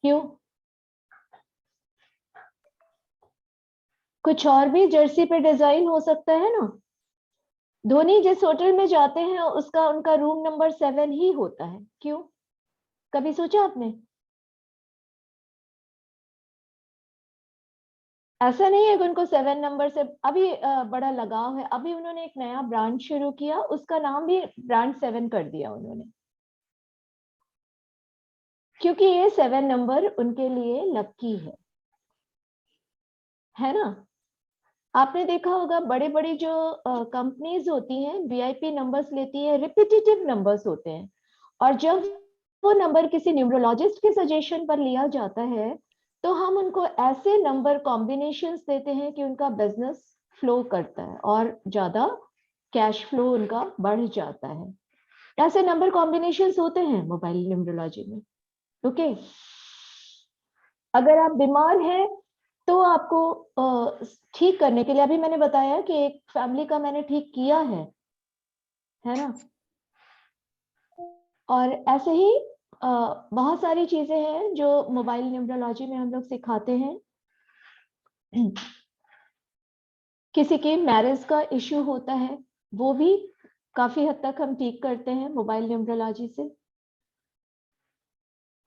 क्यों? कुछ और भी जर्सी पे डिजाइन हो सकता है ना। धोनी जिस होटल में जाते हैं उसका उनका रूम नंबर 7 ही होता है, क्यों? कभी सोचा आपने? ऐसा नहीं है कि उनको 7 नंबर से अभी बड़ा लगाव है। अभी उन्होंने एक नया ब्रांड शुरू किया, उसका नाम भी ब्रांड 7 कर दिया उन्होंने, क्योंकि ये 7 नंबर उनके लिए लकी है ना। आपने देखा होगा बड़े बड़ी जो कंपनीज होती हैं वीआईपी नंबर्स लेती है, रिपीटेटिव नंबर्स होते हैं, और जब वो नंबर किसी न्यूमरोलॉजिस्ट के सजेशन पर लिया जाता है तो हम उनको ऐसे नंबर कॉम्बिनेशंस देते हैं कि उनका बिजनेस फ्लो करता है और ज्यादा कैश फ्लो उनका बढ़ जाता है। ऐसे नंबर कॉम्बिनेशंस होते हैं मोबाइल न्यूमरोलॉजी में। ओके, अगर आप बीमार हैं तो आपको ठीक करने के लिए, अभी मैंने बताया कि एक फैमिली का मैंने ठीक किया है ना। और ऐसे ही बहुत सारी चीजें हैं जो मोबाइल न्यूमरोलॉजी में हम लोग सिखाते हैं। किसी के मैरिज का इश्यू होता है, वो भी काफी हद तक हम ठीक करते हैं मोबाइल न्यूमरोलॉजी से।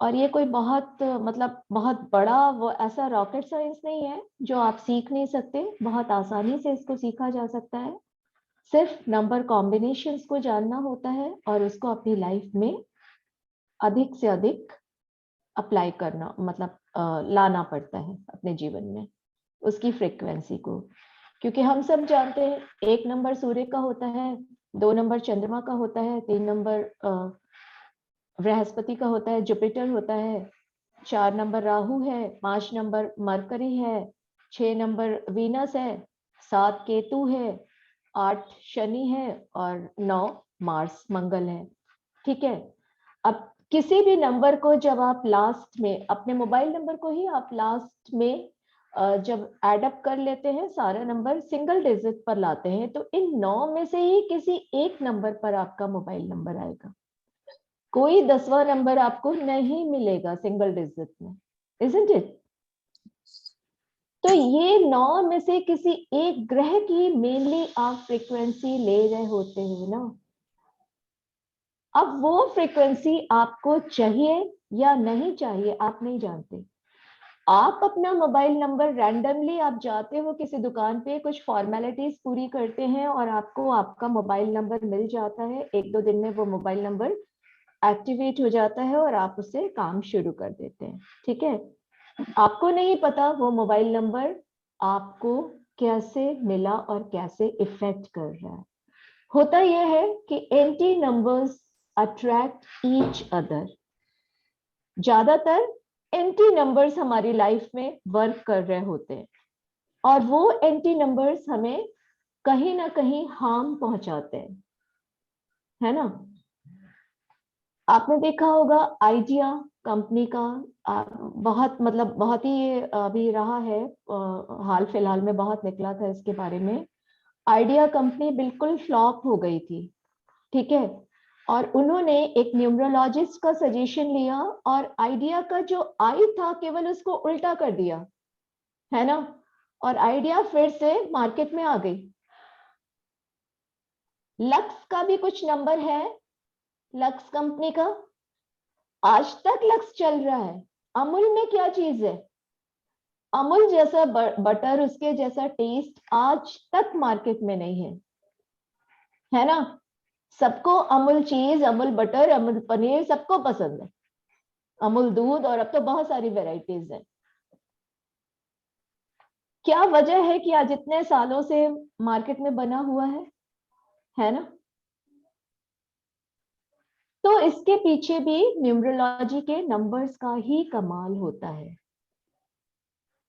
और ये कोई बहुत मतलब बहुत बड़ा वो ऐसा रॉकेट साइंस नहीं है जो आप सीख नहीं सकते, बहुत आसानी से इसको सीखा जा सकता है। सिर्फ नंबर कॉम्बिनेशंस को जानना होता है और उसको अपनी लाइफ में अधिक से अधिक अप्लाई करना, मतलब लाना पड़ता है अपने जीवन में उसकी फ्रीक्वेंसी को। क्योंकि हम सब जानते हैं एक नंबर सूर्य का होता है, 2 नंबर चंद्रमा का होता है, 3 नंबर बृहस्पति का होता है, जुपिटर होता है, 4 नंबर राहु है, 5 नंबर मरकरी है, 6 नंबर वीनस है, 7 केतु है, 8 शनि है और 9 मार्स मंगल है। ठीक है। अब किसी भी नंबर को जब आप लास्ट में, अपने मोबाइल नंबर को ही आप लास्ट में जब एडअप कर लेते हैं, सारा नंबर सिंगल डिजिट पर लाते हैं, तो इन 9 में से ही किसी एक नंबर पर आपका मोबाइल नंबर आएगा। कोई 10वां नंबर आपको नहीं मिलेगा सिंगल डिजिट में, इजंट इट? तो ये 9 में से किसी एक ग्रह की मेनली आप फ्रीक्वेंसी ले रहे होते हैं ना। अब वो फ्रीक्वेंसी आपको चाहिए या नहीं चाहिए आप नहीं जानते। आप अपना मोबाइल नंबर रैंडमली आप जाते हो किसी दुकान पे, कुछ फॉर्मेलिटीज पूरी करते हैं और आपको आपका मोबाइल नंबर मिल जाता है। 1-2 दिन में वो मोबाइल नंबर एक्टिवेट हो जाता है और आप उससे काम शुरू कर देते हैं। ठीक है। आपको नहीं पता वो मोबाइल नंबर आपको कैसे मिला और कैसे इफेक्ट कर रहा है। होता यह है कि anti numbers attract each other. ज्यादातर एंटी नंबर्स हमारी लाइफ में वर्क कर रहे होते हैं और वो एंटी नंबर्स हमें कहीं ना कहीं हार्म पहुंचाते हैं, है ना। आपने देखा होगा आइडिया कंपनी का बहुत मतलब बहुत ही अभी रहा है, हाल फिलहाल में बहुत निकला था इसके बारे में। आइडिया कंपनी बिल्कुल फ्लॉप हो गई थी। ठीक है। और उन्होंने एक न्यूमरोलॉजिस्ट का सजेशन लिया और आइडिया का जो आई था केवल उसको उल्टा कर दिया, है ना। और आइडिया फिर से मार्केट में आ गई। लक्स का भी कुछ नंबर है, लक्स कंपनी का आज तक लक्स चल रहा है। अमूल में क्या चीज है, अमूल जैसा बटर, उसके जैसा टेस्ट आज तक मार्केट में नहीं है ना। सबको अमूल चीज, अमूल बटर, अमूल पनीर सबको पसंद है, अमूल दूध, और अब तो बहुत सारी वेराइटीज हैं। क्या वजह है कि आज इतने सालों से मार्केट में बना हुआ है ना। तो इसके पीछे भी न्यूमरोलॉजी के नंबर्स का ही कमाल होता है।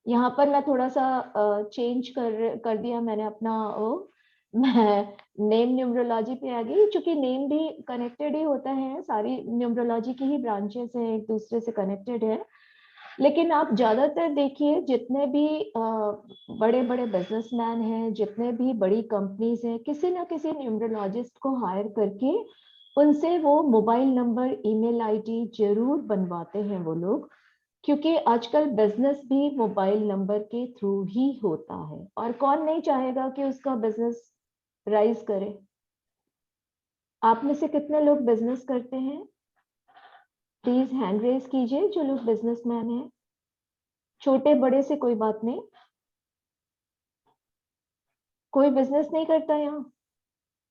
यहाँ पर मैं थोड़ा सा चेंज कर दिया मैंने अपना वो, मैं नेम न्यूमरोलॉजी पे आ गई, क्योंकि नेम भी कनेक्टेड ही होता है, सारी न्यूमरोलॉजी की ही ब्रांचेस हैं, एक दूसरे से कनेक्टेड है। लेकिन आप ज्यादातर देखिए जितने भी बड़े बड़े बिजनेसमैन हैं, जितने भी बड़ी कंपनीज हैं, किसी ना किसी न्यूमरोलॉजिस्ट को हायर करके उनसे वो मोबाइल नंबर, ईमेल आईडी जरूर बनवाते हैं वो लोग, क्योंकि आजकल बिजनेस भी मोबाइल नंबर के थ्रू ही होता है, और कौन नहीं चाहेगा कि उसका बिजनेस राइज करे। आप में से कितने लोग बिजनेस करते हैं? प्लीज हैंड रेज कीजिए जो लोग बिजनेसमैन हैं। छोटे बड़े से कोई बात नहीं। कोई बिजनेस नहीं करता यहाँ?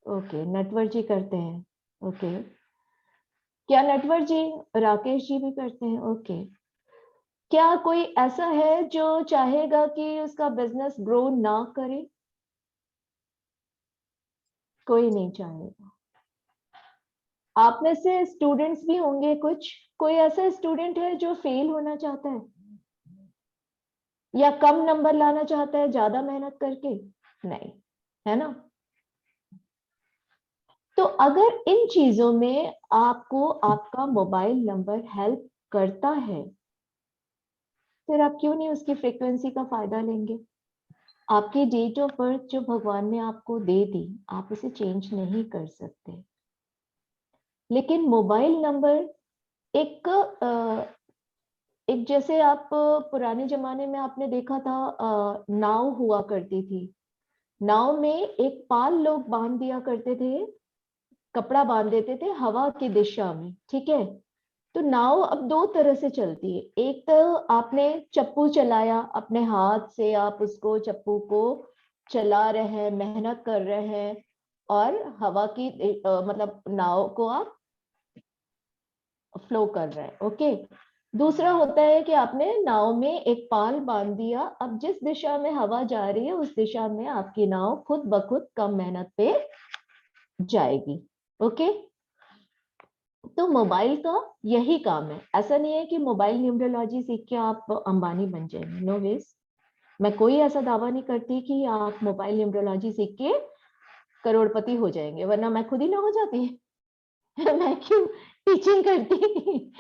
ओके, नटवर जी करते हैं। ओके, क्या नटवर जी, राकेश जी भी करते हैं? ओके, क्या कोई ऐसा है जो चाहेगा कि उसका बिजनेस ग्रो ना करे? कोई नहीं चाहेगा। आप में से स्टूडेंट्स भी होंगे कुछ। कोई ऐसा स्टूडेंट है जो फेल होना चाहता है या कम नंबर लाना चाहता है ज्यादा मेहनत करके? नहीं, है ना? तो अगर इन चीजों में आपको आपका मोबाइल नंबर हेल्प करता है, फिर आप क्यों नहीं उसकी फ्रीक्वेंसी का फायदा लेंगे? आपकी डेट ऑफ बर्थ जो भगवान ने आपको दे दी, आप उसे चेंज नहीं कर सकते। लेकिन मोबाइल नंबर एक एक जैसे आप पुराने जमाने में आपने देखा था, नाव हुआ करती थी। नाव में एक पाल लोग बांध दिया करते थे, कपड़ा बांध देते थे हवा की दिशा में, ठीक है? तो नाव अब दो तरह से चलती है। एक तो आपने चप्पू चलाया, अपने हाथ से आप उसको चप्पू को चला रहे हैं, मेहनत कर रहे हैं, और हवा की मतलब नाव को आप फ्लो कर रहे हैं। ओके। दूसरा होता है कि आपने नाव में एक पाल बांध दिया, अब जिस दिशा में हवा जा रही है उस दिशा में आपकी नाव खुद ब खुद कम मेहनत पे जाएगी। ओके। तो मोबाइल का यही काम है। ऐसा नहीं है कि मोबाइल न्यूमरोलॉजी सीख के आप अंबानी बन जाएंगे, नो वेज। मैं कोई ऐसा दावा नहीं करती कि आप मोबाइल न्यूमरोलॉजी सीख के करोड़पति हो जाएंगे, वरना मैं खुद ही ना हो जाती। मैं क्यों टीचिंग करती?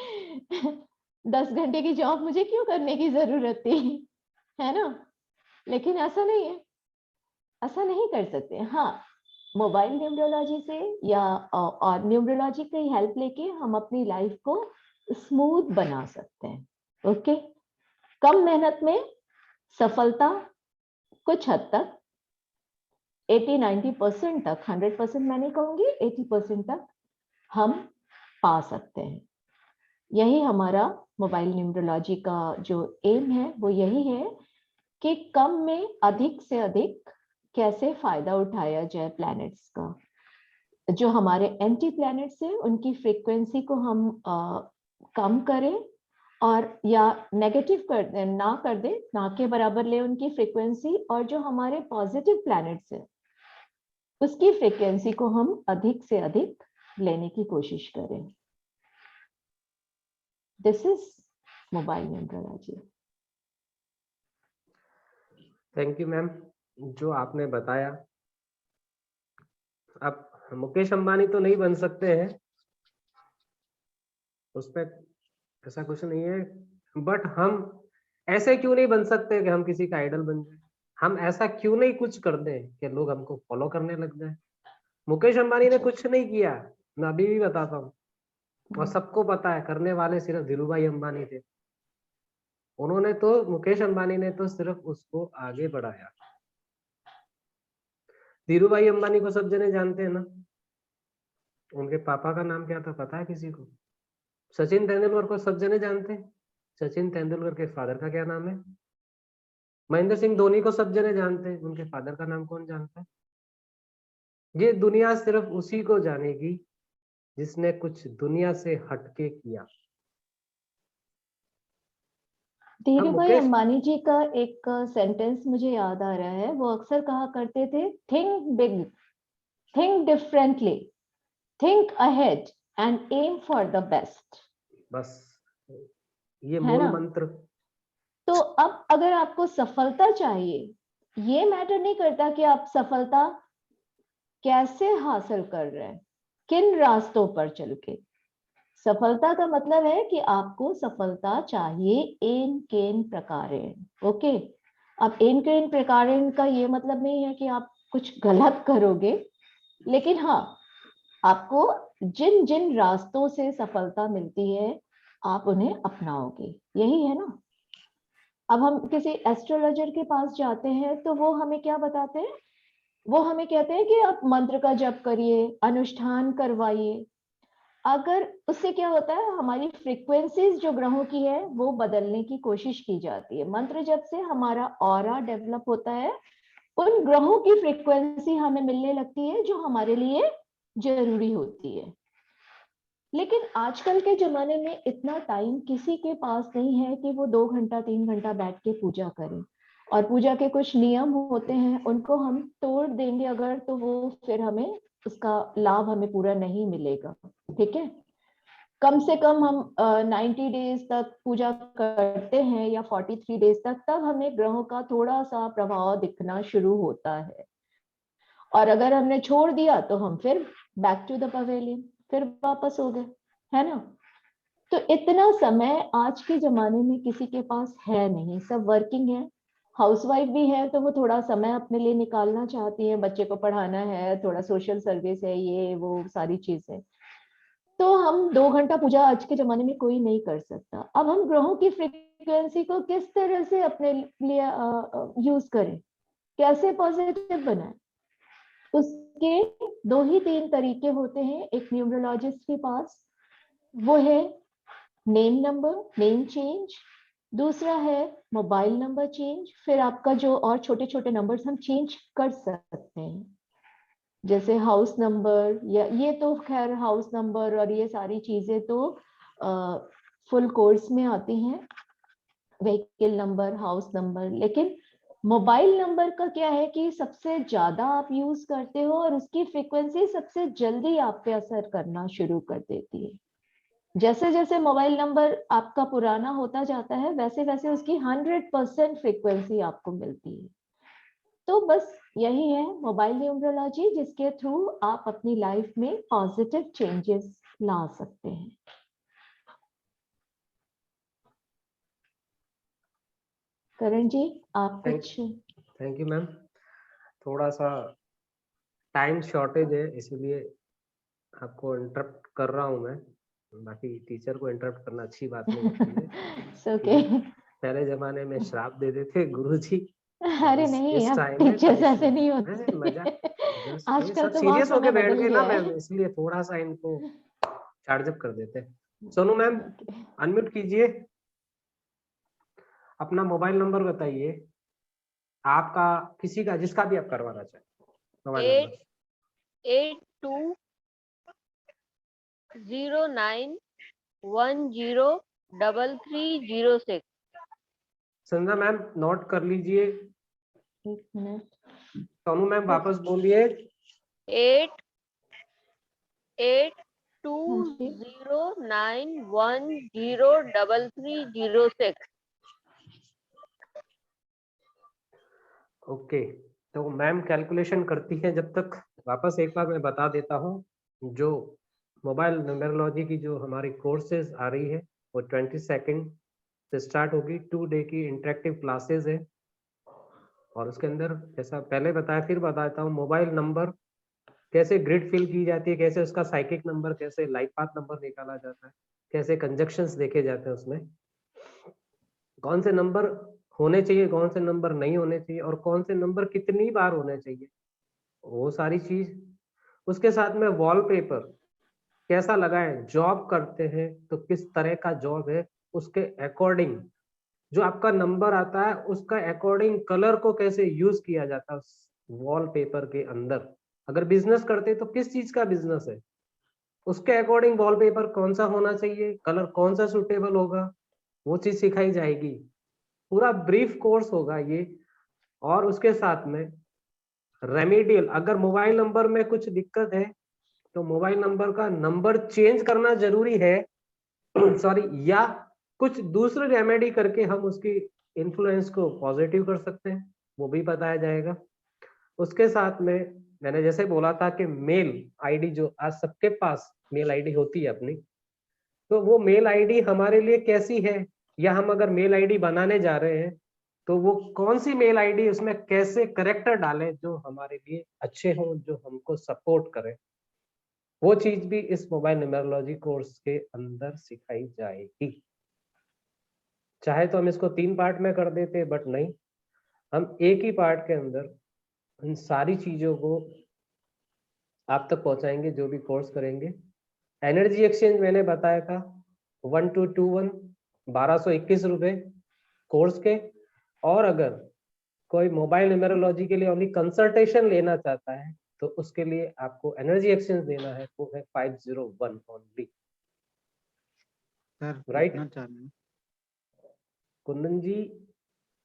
10 घंटे की जॉब मुझे क्यों करने की जरूरत थी, है ना? लेकिन ऐसा नहीं है, ऐसा नहीं कर सकते। हाँ, मोबाइल न्यूमरोलॉजी से या और न्यूमरोलॉजी की हेल्प लेके हम अपनी लाइफ को स्मूथ बना सकते हैं। ओके। कम मेहनत में सफलता कुछ हद तक 80-90% तक, 100% मैं नहीं कहूंगी, 80% तक हम पा सकते हैं। यही हमारा मोबाइल न्यूमरोलॉजी का जो एम है वो यही है कि कम में अधिक से अधिक कैसे फायदा उठाया जाए प्लैनेट्स का। जो हमारे एंटी प्लैनेट्स हैं उनकी फ्रीक्वेंसी को हम कम करें, और या नेगेटिव कर दें, ना कर दें, ना के बराबर ले उनकी फ्रीक्वेंसी, और जो हमारे पॉजिटिव प्लैनेट्स हैं उसकी फ्रीक्वेंसी को हम अधिक से अधिक लेने की कोशिश करें। This is mobile numerology. Thank you ma'am, जो आपने बताया। अब मुकेश अंबानी तो नहीं बन सकते हैं, उसमें ऐसा कुछ नहीं है, बट हम ऐसे क्यों नहीं बन सकते कि हम किसी का आइडल बन जाए? हम ऐसा क्यों नहीं कुछ कर दें कि लोग हमको फॉलो करने लग जाए? मुकेश अंबानी ने कुछ नहीं किया, मैं अभी भी बताता हूँ, और सबको पता है, करने वाले सिर्फ धीरू भाई अंबानी थे। उन्होंने तो, मुकेश अंबानी ने तो सिर्फ उसको आगे बढ़ाया। धीरू भाई अंबानी को सब जने जानते हैं ना? उनके पापा का नाम क्या था, पता है किसी को? सचिन तेंदुलकर को सब जने जानते हैं। सचिन तेंदुलकर के फादर का क्या नाम है? महेंद्र सिंह धोनी को सब जने जानते हैं, उनके फादर का नाम कौन जानता है? ये दुनिया सिर्फ उसी को जानेगी जिसने कुछ दुनिया से हटके किया। हम धीरू भाई मुकेश, अंबानी जी का एक सेंटेंस मुझे याद आ रहा है। वो अक्सर कहा करते थे, think big, think differently, think ahead and aim for the best. बस ये है मूल ना? मंत्र। तो अब अगर आपको सफलता चाहिए, ये मैटर नहीं करता कि आप सफलता कैसे हासिल कर रहे हैं, किन रास्तों पर चल के। सफलता का मतलब है कि आपको सफलता चाहिए एन केन प्रकारेण। ओके। अब एन केन प्रकारेण का ये मतलब नहीं है कि आप कुछ गलत करोगे, लेकिन हाँ, आपको जिन जिन रास्तों से सफलता मिलती है आप उन्हें अपनाओगे, यही है ना। अब हम किसी एस्ट्रोलॉजर के पास जाते हैं तो वो हमें क्या बताते हैं, वो हमें कहते हैं कि आप मंत्र का जप करिए, अनुष्ठान करवाइए। अगर उससे क्या होता है, हमारी फ्रीक्वेंसीज जो ग्रहों की है वो बदलने की कोशिश की जाती है। मंत्र जप से हमारा ऑरा डेवलप होता है, उन ग्रहों की फ्रीक्वेंसी हमें मिलने लगती है जो हमारे लिए जरूरी होती है। लेकिन आजकल के जमाने में इतना टाइम किसी के पास नहीं है कि वो 2 घंटा 3 घंटा बैठ के पूजा करें। और पूजा के कुछ नियम होते हैं, उनको हम तोड़ देंगे अगर, तो वो फिर हमें उसका लाभ हमें पूरा नहीं मिलेगा। ठीक है, कम से कम हम 90 डेज तक पूजा करते हैं या 43 डेज तक, तब हमें ग्रहों का थोड़ा सा प्रभाव दिखना शुरू होता है। और अगर हमने छोड़ दिया तो हम फिर बैक टू द पवेलियन, फिर वापस हो गए, है ना। तो इतना समय आज के जमाने में किसी के पास है नहीं, सब वर्किंग है। हाउसवाइफ भी है तो वो थोड़ा समय अपने लिए निकालना चाहती है, बच्चे को पढ़ाना है, थोड़ा सोशल सर्विस है, ये वो सारी चीजें। तो हम 2 घंटा पूजा आज के जमाने में कोई नहीं कर सकता। अब हम ग्रहों की फ्रीक्वेंसी को किस तरह से अपने लिए यूज करें, कैसे पॉजिटिव बनाए, उसके 2 ही 3 तरीके होते हैं एक न्यूमरोलॉजिस्ट के पास। वो है नेम नंबर, नेम चेंज। दूसरा है मोबाइल नंबर चेंज। फिर आपका जो और छोटे छोटे नंबर्स हम चेंज कर सकते हैं, जैसे हाउस नंबर, या ये तो खैर हाउस नंबर और ये सारी चीजें तो फुल कोर्स में आती हैं, व्हीकल नंबर, हाउस नंबर। लेकिन मोबाइल नंबर का क्या है कि सबसे ज्यादा आप यूज करते हो और उसकी फ्रीक्वेंसी सबसे जल्दी आप पे असर करना शुरू कर देती है। जैसे जैसे मोबाइल नंबर आपका पुराना होता जाता है, वैसे वैसे उसकी 100% फ्रीक्वेंसी आपको मिलती है। तो बस यही है मोबाइल न्यूमरोलॉजी, जिसके थ्रू आप अपनी लाइफ में पॉजिटिव चेंजेस ला सकते हैं। करण जी, आप कुछ? Thank you ma'am. थोड़ा सा टाइम शॉर्टेज है, इसीलिए आपको इंटरप्ट कर रहा हूँ मैं। बाकी टीचर को इंटरप्ट करना अच्छी बात नहीं होती है। ओके। पहले जमाने में श्राप दे देते गुरुजी, और अरे नहीं, इस अब टाइम में टीचर्स ऐसे पनिशमेंट। नहीं है मजा, होते। जस्ट नहीं, आजकल सब तो बहुत सीरियस होके समय बैठ बदल गए ना गया मैम, है। इसलिए थोड़ा सा इनको चार्जअप कर देते हैं। Sonu ma'am, Okay. अनम्यूट कीजिए, अपना मोबाइल नंबर बताइए, आपका किसी का, जिसका भी आप करवाना चाहें मोबाइल नंबर। 8209103306। संध्या मैम नोट कर लीजिए। 1 मिनट। सोनू मैम वापस बोलिए। 8209103306। ओके, तो मैम कैलकुलेशन करती है, जब तक वापस एक बार मैं बता देता हूँ। जो मोबाइल न्यूमेरोलॉजी की जो हमारी कोर्सेज आ रही है वो 22 से स्टार्ट होगी। 2 डे की इंटरेक्टिव क्लासेस है, और उसके अंदर जैसा पहले बताया फिर बताता हूँ, मोबाइल नंबर कैसे ग्रिड फिल की जाती है, कैसे उसका साइकिक नंबर, कैसे लाइफ पाथ नंबर निकाला जाता है, कैसे कंजक्शंस देखे जाते हैं उसमें, कौन से नंबर होने चाहिए, कौन से नंबर नहीं होने चाहिए, और कौन से नंबर कितनी बार होने चाहिए, वो सारी चीज। उसके साथ में वॉलपेपर कैसा लगाएं, जॉब करते हैं तो किस तरह का जॉब है, उसके अकॉर्डिंग जो आपका नंबर आता है उसका अकॉर्डिंग कलर को कैसे यूज किया जाता है उस वॉलपेपर के अंदर। अगर बिजनेस करते तो किस चीज का बिजनेस है, उसके अकॉर्डिंग वॉलपेपर कौन सा होना चाहिए, कलर कौन सा सुटेबल होगा, वो चीज सिखाई जाएगी। पूरा ब्रीफ कोर्स होगा ये। और उसके साथ में रेमेडियल, अगर मोबाइल नंबर में कुछ दिक्कत है तो मोबाइल नंबर का नंबर चेंज करना जरूरी है सॉरी, या कुछ दूसरे रेमेडी करके हम उसकी इन्फ्लुएंस को पॉजिटिव कर सकते हैं, वो भी बताया जाएगा। उसके साथ में मैंने जैसे बोला था कि मेल आईडी, जो आज सबके पास मेल आईडी होती है अपनी, तो वो मेल आईडी हमारे लिए कैसी है, या हम अगर मेल आईडी बनाने जा रहे हैं तो वो कौन सी मेल आईडी, उसमें कैसे करेक्टर डालें जो हमारे लिए अच्छे हों, जो हमको सपोर्ट करें। वो चीज भी इस मोबाइल न्यूमेरोलॉजी कोर्स के अंदर सिखाई जाएगी। चाहे तो हम इसको 3 पार्ट में कर देते, बट नहीं, हम एक ही पार्ट के अंदर इन सारी चीजों को आप तक पहुंचाएंगे जो भी कोर्स करेंगे। एनर्जी एक्सचेंज मैंने बताया था 1221 1221 रुपए कोर्स के। और अगर कोई मोबाइल न्यूमेरोलॉजी के लिए ओनली कंसल्टेशन लेना चाहता है तो उसके लिए आपको एनर्जी एक्सचेंज देना है, वो है 501 ओनली। सर राइट पूछना चाह रहे हैं। कुंदन जी,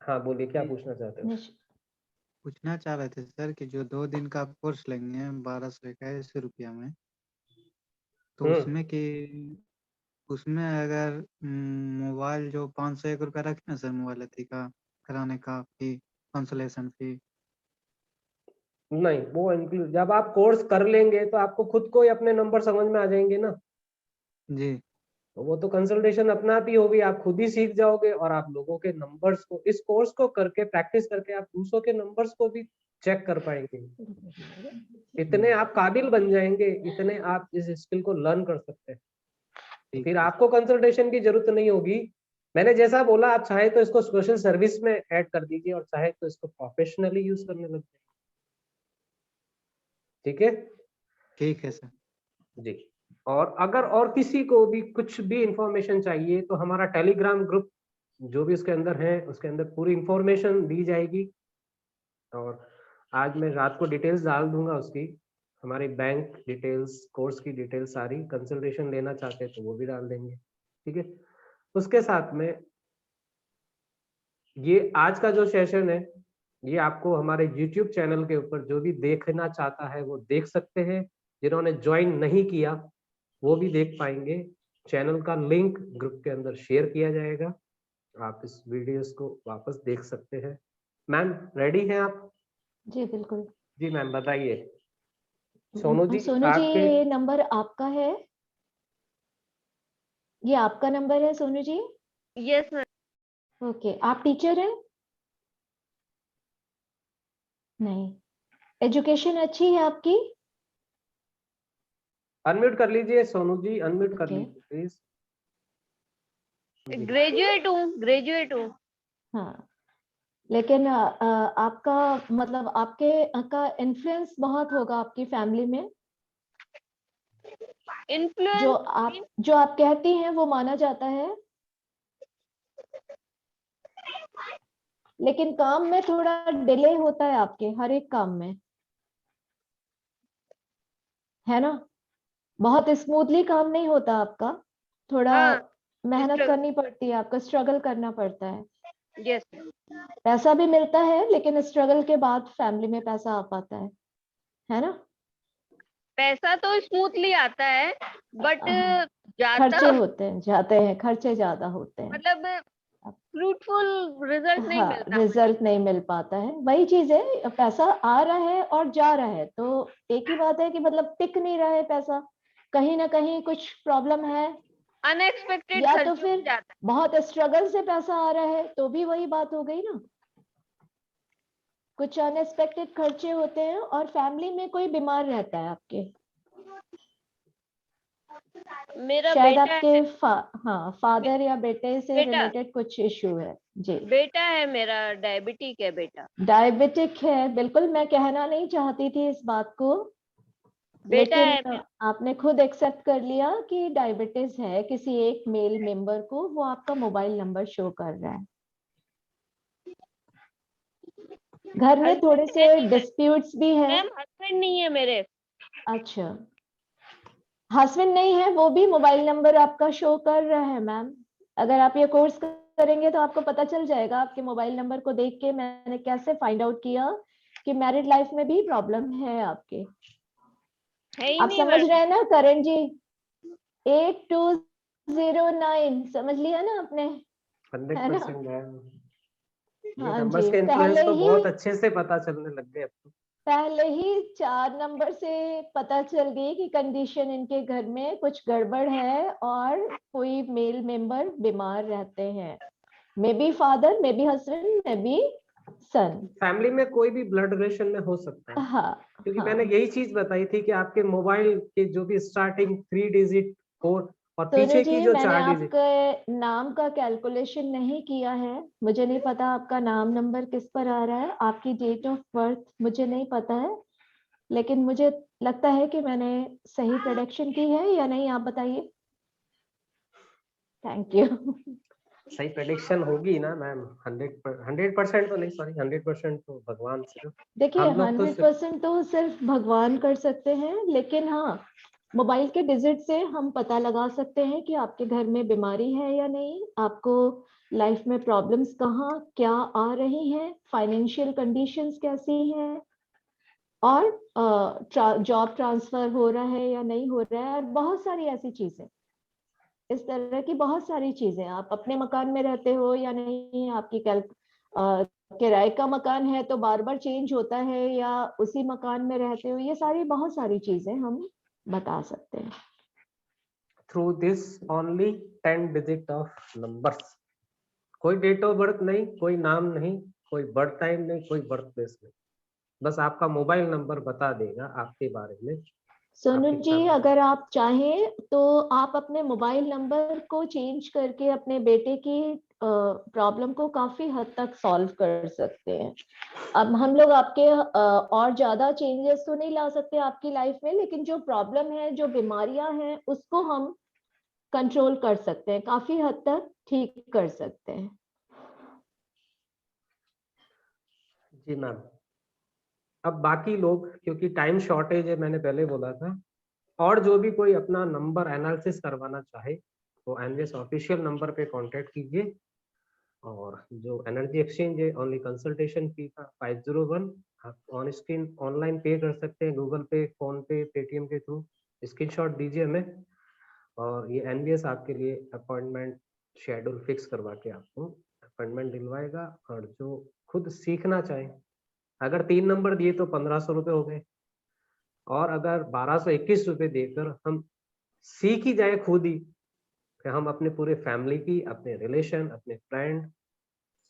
हाँ बोलिए, क्या जी। पूछना चाहते हो? पूछना चाह रहे थे सर कि जो 2 दिन का कोर्स लेंगे 1221 रुपया में, तो उसमें कि उसमें अगर मोबाइल जो 501 रुपया रखे ना सर, मोबाइल अथी का कराने का फी, कंसलेशन फी। नहीं, वो इंक्लूड, जब आप कोर्स कर लेंगे तो आपको खुद को ही अपने नंबर समझ में आ जाएंगे ना। जी। तो वो तो कंसल्टेशन अपना आप ही होगी, आप खुद ही सीख जाओगे और आप लोगों के नंबर्स को, इस कोर्स को करके प्रैक्टिस करके आप दूसरों के नंबर्स को भी चेक कर पाएंगे। इतने आप काबिल बन जाएंगे, इतने आप इस स्किल को लर्न कर सकते हैं, तो फिर आपको कंसल्टेशन की जरूरत नहीं होगी। मैंने जैसा बोला, आप चाहे तो इसको सोशल सर्विस में ऐड कर दीजिए और चाहे तो इसको प्रोफेशनली यूज करने लग जाइए। ठीक है? ठीक है सर। जी। और अगर और किसी को भी कुछ भी इंफॉर्मेशन चाहिए तो हमारा टेलीग्राम ग्रुप जो भी उसके अंदर है, उसके अंदर पूरी इंफॉर्मेशन दी जाएगी। और आज मैं रात को डिटेल्स डाल दूंगा उसकी, हमारी बैंक डिटेल्स, कोर्स की डिटेल्स सारी, कंसल्टेशन लेना चाहते हैं तो वो भी डाल देंगे। ठीक है? उसके साथ में ये आज का जो सेशन है, ये आपको हमारे YouTube चैनल के ऊपर जो भी देखना चाहता है वो देख सकते हैं। जिन्होंने ज्वाइन नहीं किया वो भी देख पाएंगे। चैनल का लिंक ग्रुप के अंदर शेयर किया जाएगा, आप इस वीडियोस को वापस देख सकते हैं। मैम रेडी हैं आप? जी बिल्कुल। जी मैम बताइए। सोनू जी, सोनू जी, आपके ये नंबर आपका है? ये आपका नंबर है Sonu ji? Yes sir. Okay, आप टीचर हैं? नहीं। एजुकेशन अच्छी है आपकी? अनम्यूट कर लीजिए, सोनू जी अनम्यूट कर ओके। लीजिए प्लीज। ग्रेजुएट हूँ। हाँ, लेकिन आपका मतलब आपके का इन्फ्लुएंस बहुत होगा आपकी फैमिली में। इन्फ्लुएंस जो आप कहती हैं वो माना जाता है, लेकिन काम में थोड़ा डिले होता है आपके, हर एक काम में, है ना? बहुत स्मूथली काम नहीं होता आपका, थोड़ा हाँ, मेहनत struggle- करनी पड़ती है, आपको स्ट्रगल करना पड़ता है। यस। पैसा भी मिलता है लेकिन स्ट्रगल के बाद फैमिली में पैसा आ पाता है ना? पैसा तो स्मूथली आता है, बट हाँ, जाता खर्चे होते हैं, जाते हैं, खर्चे ज्यादा होते हैं, मतलब फ्रूटफुल रिजल्ट नहीं हाँ, मिलता। रिजल्ट नहीं मिल पाता है। वही चीज है, पैसा आ रहा है और जा रहा है, तो एक ही बात है कि मतलब टिक नहीं रहा है पैसा, कहीं ना कहीं कुछ प्रॉब्लम है, अनएक्सपेक्टेड या खर्च तो हो फिर जाता बहुत स्ट्रगल से पैसा आ रहा है, तो भी वही बात हो गई ना। कुछ अनएक्सपेक्टेड खर्चे होते हैं और फैमिली में कोई बीमार रहता है आपके, है। मेरा शायद बेटा आपके है। हाँ, फादर या बेटे से बेटा रिलेटेड कुछ इश्यू है। जी, बेटा है मेरा, डायबिटिक है बेटा। डायबिटिक है, बिल्कुल मैं कहना नहीं चाहती थी इस बात को, बेटा लेकिन है मेरा। आपने खुद एक्सेप्ट कर लिया कि डायबिटीज है किसी एक मेल मेंबर को, वो आपका मोबाइल नंबर शो कर रहा है। घर में थोड़े हस्बैंड से है नहीं डिस्प्यूट्स भी है। मैम, हस्बैंड नहीं है मेरे। अच्छा, हस्बैंड नहीं है, वो भी मोबाइल नंबर आपका शो कर रहा है मैम। अगर आप ये कोर्स करेंगे तो आपको पता चल जाएगा, आपके मोबाइल नंबर को देख के मैंने कैसे फाइंड आउट किया कि मैरिड लाइफ में भी प्रॉब्लम है आपके। है ही आप नहीं समझ मैडम। रहे हैं ना करण जी? 8209 समझ लिया ना आपने, है ना? 100% है। ये हाँ नंबर्स जी, के इन्फ्लुएंस तो बहुत अच्छे से पता चलने लग गए अब तो। पहले ही 4 नंबर से पता चल गई कि कंडीशन इनके घर में कुछ गड़बड़ है और कोई मेल मेंबर बीमार रहते हैं, maybe father, maybe husband, maybe son. Family में कोई भी ब्लड रिलेशन में हो सकता है, हाँ क्योंकि हाँ। मैंने यही चीज बताई थी कि आपके मोबाइल के जो भी स्टार्टिंग 3 डिजिट 4 और सोनू पीछे जी, की जो मैंने 4 डिजिट। आपके नाम का कैलकुलेशन नहीं किया है, मुझे नहीं पता आपका नाम नंबर किस पर आ रहा है, आपकी डेट ऑफ बर्थ मुझे नहीं पता है, लेकिन मुझे लगता है कि मैंने सही प्रेडिक्शन की है या नहीं, आप बताइए। Thank you. सही प्रेडिक्शन होगी ना मैम, 100% तो नहीं, सॉरी 100% तो भगवान सिर्फ, देखिए, हम लोग तो सिर्फ 100% तो सिर्फ भगवान कर सकते हैं, लेकिन हाँ, मोबाइल के डिजिट से हम पता लगा सकते हैं कि आपके घर में बीमारी है या नहीं, आपको लाइफ में प्रॉब्लम्स कहाँ क्या आ रही हैं, फाइनेंशियल कंडीशंस कैसी हैं, और जॉब ट्रांसफर हो रहा है या नहीं हो रहा है, और बहुत सारी ऐसी चीजें, इस तरह की बहुत सारी चीजें, आप अपने मकान में रहते हो या नहीं, आपकी किराए का मकान है तो बार बार चेंज होता है, या उसी मकान में रहते हो, ये सारी बहुत सारी चीजें हम बता सकते हैं। Through this only 10 digit of numbers. कोई डेट ऑफ बर्थ नहीं, कोई नाम नहीं, कोई बर्थ टाइम नहीं, कोई बर्थ प्लेस नहीं, बस आपका मोबाइल नंबर बता देगा आपके बारे में। सोनू आपकी जी, फैमिली, अगर आप चाहें तो आप अपने मोबाइल नंबर को चेंज करके अपने बेटे की प्रॉब्लम को काफी हद तक सॉल्व कर सकते हैं। अब हम लोग आपके और ज्यादा चेंजेस तो नहीं ला सकते आपकी लाइफ में, लेकिन जो प्रॉब्लम है, जो बीमारियां हैं, उसको हम कंट्रोल कर सकते हैं, काफी हद तक ठीक कर सकते हैं। जी मैम। अब बाकी लोग, क्योंकि टाइम शॉर्टेज है, मैंने पहले बोला था, और जो भी कोई अपना नंबर एनालिसिस करवाना चाहे वो एनवीएस ऑफिशियल नंबर पे कांटेक्ट कीजिए। और जो एनर्जी एक्सचेंज है, ओनली कंसल्टेशन फी का 501, आप ऑन स्क्रीन ऑनलाइन पे कर सकते हैं, गूगल पे, फोन पे, पेटीएम के थ्रू। स्क्रीनशॉट दीजिए हमें, और ये एनवीएस आपके लिए अपॉइंटमेंट शेड्यूल फिक्स करवा के आपको अपॉइंटमेंट दिलवाएगा। और जो खुद सीखना चाहे, अगर 3 नंबर दिए तो 1500 रुपये हो गए, और अगर 1221 रुपये देकर हम सीख ही जाए खुद ही, कि हम अपने पूरे फैमिली की, अपने रिलेशन, अपने फ्रेंड,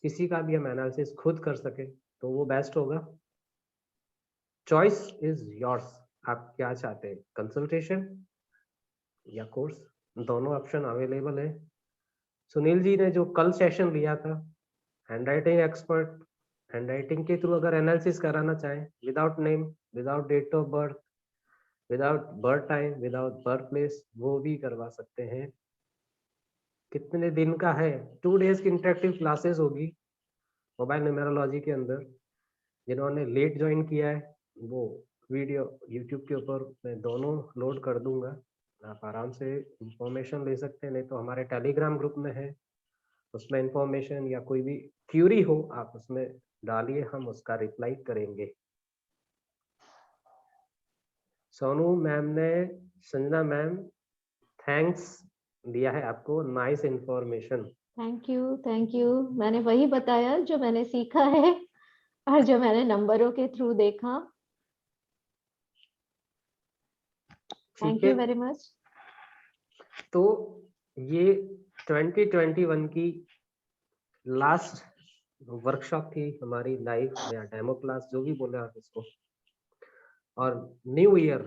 किसी का भी हम एनालिसिस खुद कर सके, तो वो बेस्ट होगा। चॉइस इज योर्स, आप क्या चाहते हैं, कंसल्टेशन या कोर्स, दोनों ऑप्शन अवेलेबल है। सुनील जी ने जो कल सेशन लिया था, हैंडराइटिंग एक्सपर्ट, हैंडराइटिंग के थ्रू अगर एनालिसिस कराना चाहें, without name, without date of birth, without birth time, without birth place, वो भी करवा सकते हैं। कितने दिन का है? 2 डेज की इंटरेक्टिव क्लासेस होगी मोबाइल न्यूमेरोलॉजी के अंदर। जिन्होंने लेट ज्वाइन किया है, वो वीडियो यूट्यूब के ऊपर मैं दोनों लोड कर दूंगा, आप आराम से इंफॉर्मेशन ले सकते हैं। नहीं तो हमारे टेलीग्राम ग्रुप में है, उसमें इंफॉर्मेशन या कोई भी क्यूरी हो आप उसमें डालिए, हम उसका रिप्लाई करेंगे। सोनू मैम ने, संजना मैम, थैंक्स दिया है आपको, nice information. Thank you, thank you. मैंने वही बताया जो मैंने सीखा है और जो मैंने नंबरों के थ्रू देखा। ठीक थैंक है, यू वेरी मच। तो ये 2021 की लास्ट वर्कशॉप थी हमारी, लाइव या डेमो क्लास, जो भी बोले आप इसको। और न्यू ईयर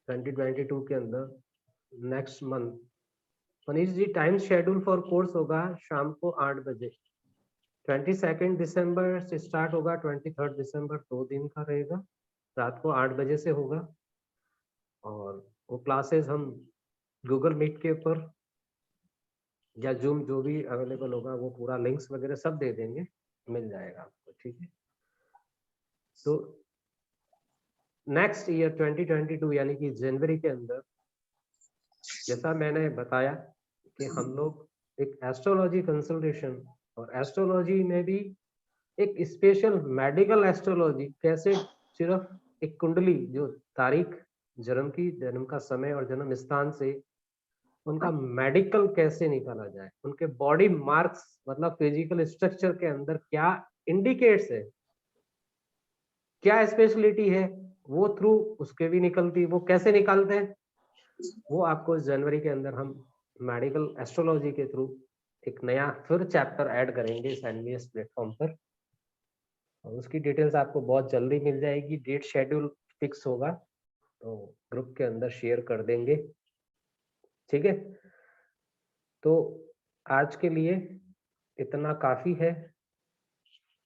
2022 के अंदर next month, Manish ji, time schedule for course होगा शाम को 8 बजे। 22 दिसंबर से स्टार्ट होगा, 23 दिसंबर 2 दिन का रहेगा, रात को 8 बजे से होगा। और वो क्लासेस हम गूगल मीट के ऊपर या जूम, जो भी अवेलेबल होगा, वो पूरा लिंक्स वगैरह सब दे देंगे, मिल जाएगा आपको, ठीक है। तो नेक्स्ट ईयर 2022 यानी कि जनवरी के अंदर, जैसा मैंने बताया कि हम लोग एक एस्ट्रोलॉजी कंसल्टेशन, और एस्ट्रोलॉजी में भी एक स्पेशल मेडिकल एस्ट्रोलॉजी, कैसे सिर्फ एक कुंडली, जो तारीख जन्म की, जन्म का समय और जन्म स्थान से उनका मेडिकल कैसे निकाला जाए, उनके बॉडी मार्क्स, मतलब फिजिकल स्ट्रक्चर के अंदर क्या इंडिकेट्स है, क्या स्पेशलिटी है, वो थ्रू उसके भी निकलती, वो कैसे निकालते हैं, वो आपको इस जनवरी के अंदर हम मेडिकल एस्ट्रोलॉजी के थ्रू एक नया फिर चैप्टर ऐड करेंगे इस एनवीएस प्लेटफॉर्म पर। और उसकी डिटेल्स आपको बहुत जल्दी मिल जाएगी। डेट शेड्यूल फिक्स होगा तो ग्रुप के अंदर शेयर कर देंगे, ठीक है। तो आज के लिए इतना काफी है।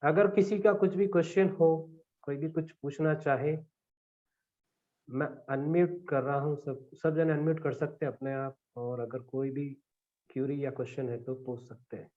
अगर किसी का कुछ भी क्वेश्चन हो, कोई भी कुछ पूछना चाहे, मैं अनम्यूट कर रहा हूँ, सब जन अनम्यूट कर सकते हैं अपने आप, और अगर कोई भी क्यूरी या क्वेश्चन है तो पूछ सकते हैं।